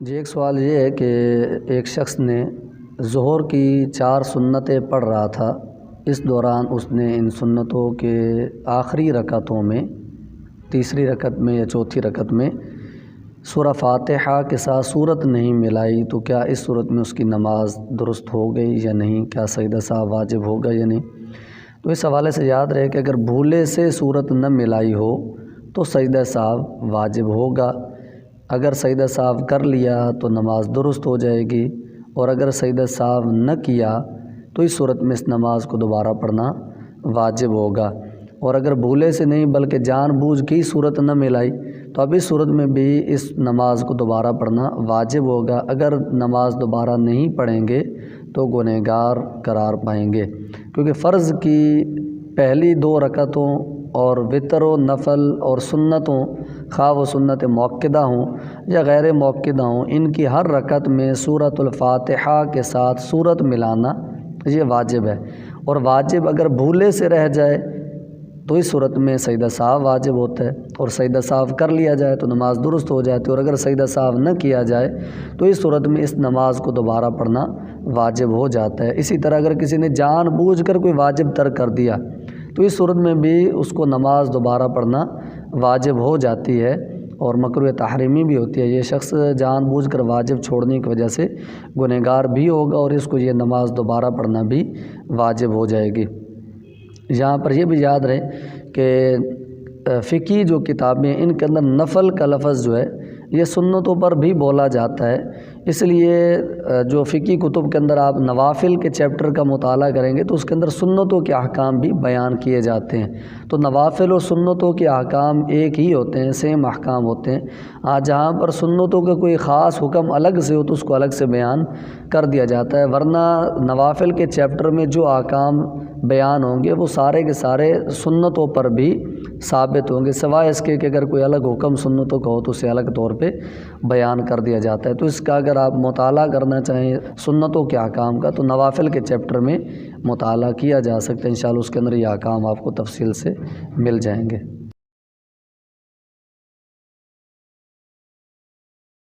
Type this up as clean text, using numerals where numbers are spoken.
جی ایک سوال یہ ہے کہ ایک شخص نے ظہر کی 4 سنتیں پڑھ رہا تھا، اس دوران اس نے ان سنتوں کے آخری رکعتوں میں، تیسری رکعت میں یا چوتھی رکعت میں سورہ فاتحہ کے ساتھ سورت نہیں ملائی، تو کیا اس صورت میں اس کی نماز درست ہو گئی یا نہیں؟ کیا سجدہ سہو واجب ہوگا یا نہیں؟ تو اس حوالے سے یاد رہے کہ اگر بھولے سے سورت نہ ملائی ہو تو سجدہ سہو واجب ہوگا، اگر سجدہ سہو کر لیا تو نماز درست ہو جائے گی، اور اگر سجدہ سہو نہ کیا تو اس صورت میں اس نماز کو دوبارہ پڑھنا واجب ہوگا۔ اور اگر بھولے سے نہیں بلکہ جان بوجھ کے صورت نہ ملائی تو اب اس صورت میں بھی اس نماز کو دوبارہ پڑھنا واجب ہوگا۔ اگر نماز دوبارہ نہیں پڑھیں گے تو گنہگار قرار پائیں گے، کیونکہ فرض کی پہلی 2 رکعتوں اور وتر و نفل اور سنتوں، خواہ و سنت موقدہ ہوں یا غیر موقدہ ہوں، ان کی ہر رکعت میں سورۃ الفاتحہ کے ساتھ سورت ملانا یہ واجب ہے، اور واجب اگر بھولے سے رہ جائے تو اس صورت میں سجدہ سہو واجب ہوتا ہے، اور سجدہ سہو کر لیا جائے تو نماز درست ہو جاتی ہے، اور اگر سجدہ سہو نہ کیا جائے تو اس صورت میں اس نماز کو دوبارہ پڑھنا واجب ہو جاتا ہے۔ اسی طرح اگر کسی نے جان بوجھ کر کوئی واجب ترک کر دیا تو اس صورت میں بھی اس کو نماز دوبارہ پڑھنا واجب ہو جاتی ہے، اور مکروہ تحریمی بھی ہوتی ہے۔ یہ شخص جان بوجھ کر واجب چھوڑنے کی وجہ سے گنہگار بھی ہوگا، اور اس کو یہ نماز دوبارہ پڑھنا بھی واجب ہو جائے گی۔ یہاں پر یہ بھی یاد رہے کہ فقہی جو کتابیں ان کے اندر نفل کا لفظ جو ہے یہ سنتوں پر بھی بولا جاتا ہے، اس لیے جو فقہی کتب کے اندر آپ نوافل کے چیپٹر کا مطالعہ کریں گے تو اس کے اندر سنتوں کے احکام بھی بیان کیے جاتے ہیں۔ تو نوافل اور سنتوں کے احکام ایک ہی ہوتے ہیں، سیم احکام ہوتے ہیں۔ جہاں پر سنتوں کا کوئی خاص حکم الگ سے ہو تو اس کو الگ سے بیان کر دیا جاتا ہے، ورنہ نوافل کے چیپٹر میں جو احکام بیان ہوں گے وہ سارے کے سارے سنتوں پر بھی ثابت ہوں گے، سوائے اس کے کہ اگر کوئی الگ حکم سنتوں کا ہو تو اسے الگ طور پہ بیان کر دیا جاتا ہے۔ تو اس کا اگر آپ مطالعہ کرنا چاہیں سنتوں کے احکام کا تو نوافل کے چیپٹر میں مطالعہ کیا جا سکتا ہے، انشاءاللہ اس کے اندر یہ احکام آپ کو تفصیل سے مل جائیں گے۔